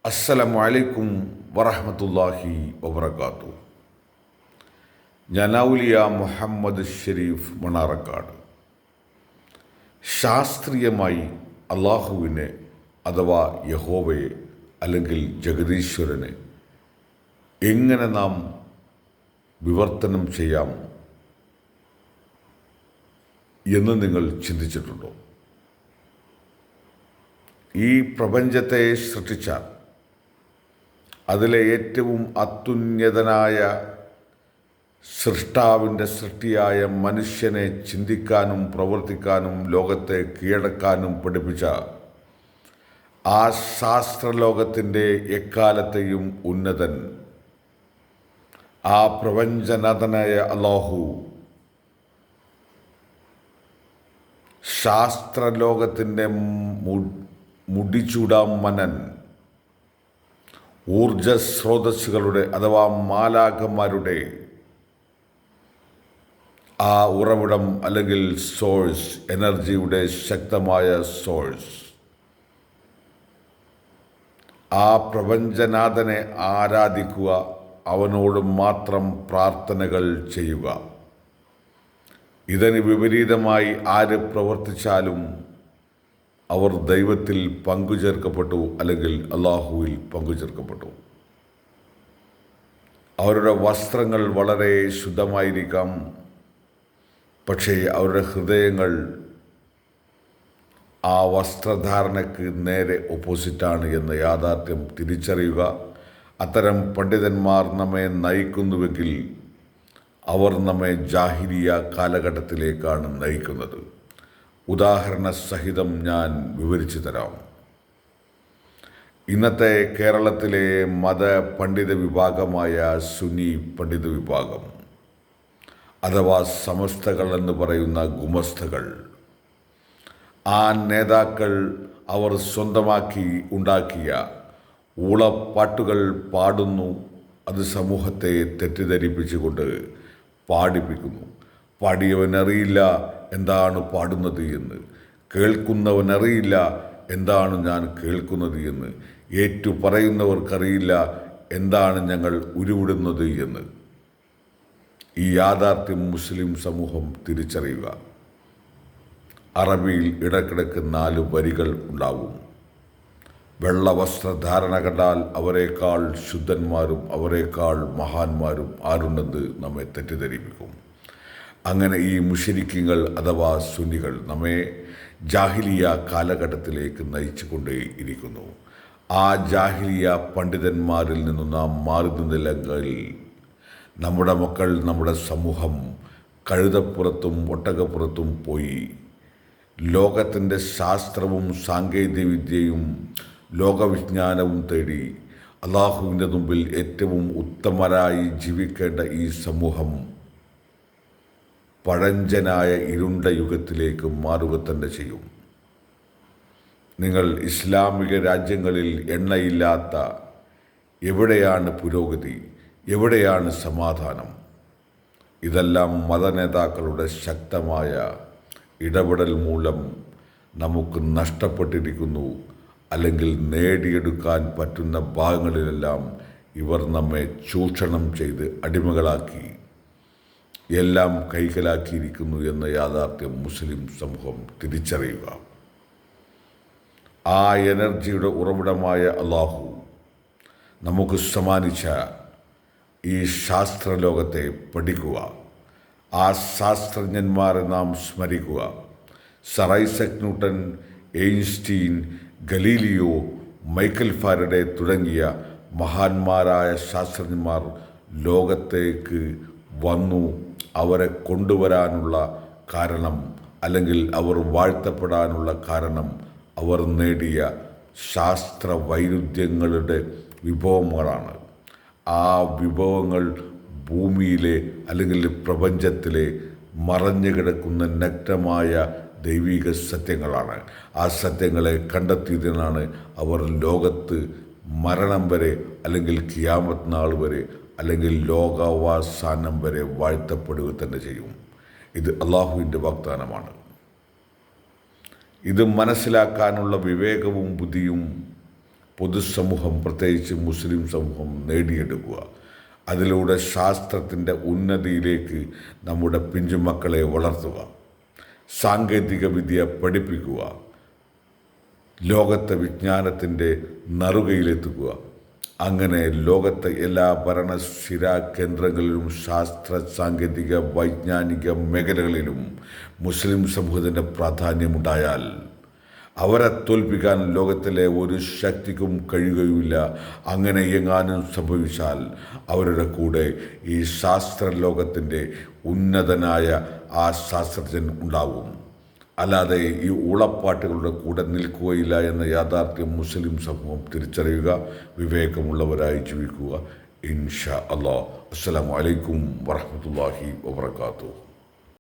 അസ്സലാമു അലൈക്കും വറഹ്മത്തുള്ളാഹി വബറകാതുഹു. ഞാൻ ഔലിയ മുഹമ്മദ് ഷരീഫ് മണാർക്കാട്. ശാസ്ത്രീയമായി അള്ളാഹുവിനെ അഥവാ യഹോവയെ അല്ലെങ്കിൽ ജഗദീശ്വരനെ എങ്ങനെ നാം വിവർത്തനം ചെയ്യാം എന്ന് നിങ്ങൾ ചിന്തിച്ചിട്ടുണ്ടോ? ഈ പ്രപഞ്ചത്തെ സൃഷ്ടിച്ച അതിലെ ഏറ്റവും അത്യുന്നതനായ സൃഷ്ടാവിൻ്റെ സൃഷ്ടിയായ മനുഷ്യനെ ചിന്തിക്കാനും പ്രവർത്തിക്കാനും ലോകത്തെ കീഴടക്കാനും പഠിപ്പിച്ച ആ ശാസ്ത്രലോകത്തിൻ്റെ എക്കാലത്തെയും ഉന്നതൻ, ആ പ്രപഞ്ചനാഥനായ അല്ലാഹു ശാസ്ത്രലോകത്തിൻ്റെ മുടിചൂടാം മനൻ, ഊർജസ്രോതസ്സുകളുടെ അഥവാ മാലാഖമാരുടെ ആ ഉറവിടം അല്ലെങ്കിൽ സോഴ്സ്, എനർജിയുടെ ശക്തമായ സോഴ്സ്, ആ പ്രപഞ്ചനാഥനെ ആരാധിക്കുക, അവനോട് മാത്രം പ്രാർത്ഥനകൾ ചെയ്യുക. ഇതിന് വിപരീതമായി ആര് പ്രവർത്തിച്ചാലും അവർ ദൈവത്തിൽ പങ്കുചേർക്കപ്പെട്ടു അല്ലെങ്കിൽ അള്ളാഹുവിൽ പങ്കുചേർക്കപ്പെട്ടു. അവരുടെ വസ്ത്രങ്ങൾ വളരെ ശുദ്ധമായിരിക്കാം, പക്ഷേ അവരുടെ ഹൃദയങ്ങൾ ആ വസ്ത്രധാരണയ്ക്ക് നേരെ ഓപ്പോസിറ്റാണ് എന്ന യാഥാർത്ഥ്യം തിരിച്ചറിയുക. അത്തരം പണ്ഡിതന്മാർ നമ്മെ നയിക്കുന്നുവെങ്കിൽ അവർ നമ്മെ ജാഹിലിയ കാലഘട്ടത്തിലേക്കാണ് നയിക്കുന്നത്. ഉദാഹരണ സഹിതം ഞാൻ വിവരിച്ചു തരാം. ഇന്നത്തെ കേരളത്തിലെ മത പണ്ഡിത വിഭാഗമായ സുന്നി പണ്ഡിത വിഭാഗം അഥവാ സമസ്തകൾ എന്ന് പറയുന്ന ഗുമസ്തകൾ, ആ നേതാക്കൾ അവർ സ്വന്തമാക്കി ഉണ്ടാക്കിയ ഊളപ്പാട്ടുകൾ പാടുന്നു. അത് സമൂഹത്തെ തെറ്റിദ്ധരിപ്പിച്ചുകൊണ്ട് പാടിപ്പിക്കുന്നു. പാടിയവനറിയില്ല എന്താണ് പാടുന്നത് എന്ന്, കേൾക്കുന്നവനറിയില്ല എന്താണ് ഞാൻ കേൾക്കുന്നത് എന്ന്, ഏറ്റു പറയുന്നവർക്കറിയില്ല എന്താണ് ഞങ്ങൾ ഉരുവിടുന്നത് എന്ന്. ഈ യാഥാർത്ഥ്യം മുസ്ലിം സമൂഹം തിരിച്ചറിയുക. അറബിയിൽ ഇടക്കിടക്ക് 4 വരികൾ ഉണ്ടാവും. വെള്ള വസ്ത്രധാരണ കണ്ടാൽ അവരെക്കാൾ ശുദ്ധന്മാരും അവരെക്കാൾ മഹാന്മാരും ആരുണ്ടെന്ന് നമ്മെ തെറ്റിദ്ധരിപ്പിക്കും. അങ്ങനെ ഈ മുശ്രിക്കുകൾ അഥവാ സുന്നികൾ നമ്മെ ജാഹിലിയ കാലഘട്ടത്തിലേക്ക് നയിച്ചു കൊണ്ടേയിരിക്കുന്നു. ആ ജാഹിലിയ പണ്ഡിതന്മാരിൽ നിന്നും നാം മാറി നിന്നില്ലെങ്കിൽ നമ്മുടെ മക്കൾ, നമ്മുടെ സമൂഹം കഴുതപ്പുറത്തും ഒട്ടകപ്പുറത്തും പോയി ലോകത്തിൻ്റെ ശാസ്ത്രവും സാങ്കേതികവിദ്യയും ലോകവിജ്ഞാനവും തേടി അള്ളാഹുവിൻ്റെ മുമ്പിൽ ഏറ്റവും ഉത്തമരായി ജീവിക്കേണ്ട ഈ സമൂഹം പഴഞ്ചനായ ഇരുണ്ട യുഗത്തിലേക്ക് മാറുക തന്നെ ചെയ്യും. നിങ്ങൾ ഇസ്ലാമിക രാജ്യങ്ങളിൽ എണ്ണയില്ലാത്ത എവിടെയാണ് പുരോഗതി, എവിടെയാണ് സമാധാനം? ഇതെല്ലാം മതനേതാക്കളുടെ ശക്തമായ ഇടപെടൽ മൂലം നമുക്ക് നഷ്ടപ്പെട്ടിരിക്കുന്നു. അല്ലെങ്കിൽ നേടിയെടുക്കാൻ പറ്റുന്ന ഭാഗങ്ങളിലെല്ലാം ഇവർ നമ്മെ ചൂഷണം ചെയ്ത് അടിമകളാക്കി എല്ലാം കൈക്കലാക്കിയിരിക്കുന്നു എന്ന യാഥാർത്ഥ്യം മുസ്ലിം സമൂഹം തിരിച്ചറിയുക. ആ എനർജിയുടെ ഉറവിടമായ അള്ളാഹു നമുക്ക് സമ്മാനിച്ച ഈ ശാസ്ത്രലോകത്തെ പഠിക്കുക. ആ ശാസ്ത്രജ്ഞന്മാരെ നാം സ്മരിക്കുക. Sir Isaac Newton, Einstein, Galileo, Michael Faraday തുടങ്ങിയ മഹാന്മാരായ ശാസ്ത്രജ്ഞന്മാർ ലോകത്തേക്ക് വന്നു. അവരെ കൊണ്ടുവരാനുള്ള കാരണം അല്ലെങ്കിൽ അവർ വാഴ്ത്തപ്പെടാനുള്ള കാരണം അവർ നേടിയ ശാസ്ത്ര വൈരുദ്ധ്യങ്ങളുടെ വിഭവങ്ങളാണ്. ആ വിഭവങ്ങൾ ഭൂമിയിലെ അല്ലെങ്കിൽ പ്രപഞ്ചത്തിലെ മറഞ്ഞു കിടക്കുന്ന നഗ്നമായ ദൈവിക സത്യങ്ങളാണ്. ആ സത്യങ്ങളെ കണ്ടെത്തിയതിനാണ് അവർ ലോകത്ത് മരണം വരെ അല്ലെങ്കിൽ ഖിയാമത്ത് നാൾ വരെ അല്ലെങ്കിൽ ലോകാവസാനം വരെ വാഴ്ത്തപ്പെടുക തന്നെ ചെയ്യും. ഇത് അള്ളാഹുവിൻ്റെ വാഗ്ദാനമാണ്. ഇത് മനസ്സിലാക്കാനുള്ള വിവേകവും ബുദ്ധിയും പൊതുസമൂഹം, പ്രത്യേകിച്ച് മുസ്ലിം സമൂഹം നേടിയെടുക്കുക. അതിലൂടെ ശാസ്ത്രത്തിൻ്റെ ഉന്നതിയിലേക്ക് നമ്മുടെ പിഞ്ചുമക്കളെ വളർത്തുക, സാങ്കേതിക വിദ്യ പഠിപ്പിക്കുക, ലോകത്തെ വിജ്ഞാനത്തിൻ്റെ നറുകയിലെത്തുക. അങ്ങനെ ലോകത്തെ എല്ലാ ഭരണസ്ഥിര കേന്ദ്രങ്ങളിലും ശാസ്ത്ര, സാങ്കേതിക, വൈജ്ഞാനിക മേഖലകളിലും മുസ്ലിം സമൂഹത്തിൻ്റെ പ്രാധാന്യമുണ്ടായാൽ അവരെ തോൽപ്പിക്കാൻ ലോകത്തിലെ ഒരു ശക്തിക്കും കഴിയുകയുമില്ല. അങ്ങനെ എങ്ങാനും സംഭവിച്ചാൽ അവരുടെ കൂടെ ഈ ശാസ്ത്രലോകത്തിൻ്റെ ഉന്നതനായ ആ ശാസ്ത്രജ്ഞൻ ഉണ്ടാവും. അല്ലാതെ ഈ ഊളപ്പാട്ടുകളുടെ കൂടെ നിൽക്കുകയില്ല എന്ന യാഥാർത്ഥ്യം മുസ്ലിം സമൂഹം തിരിച്ചറിയുക, വിവേകമുള്ളവരായി ജീവിക്കുക. ഇൻഷാ അല്ലാഹ്. അസ്സലാമു അലൈക്കും വറഹ്മത്തുള്ളാഹി വബറകാതുഹു.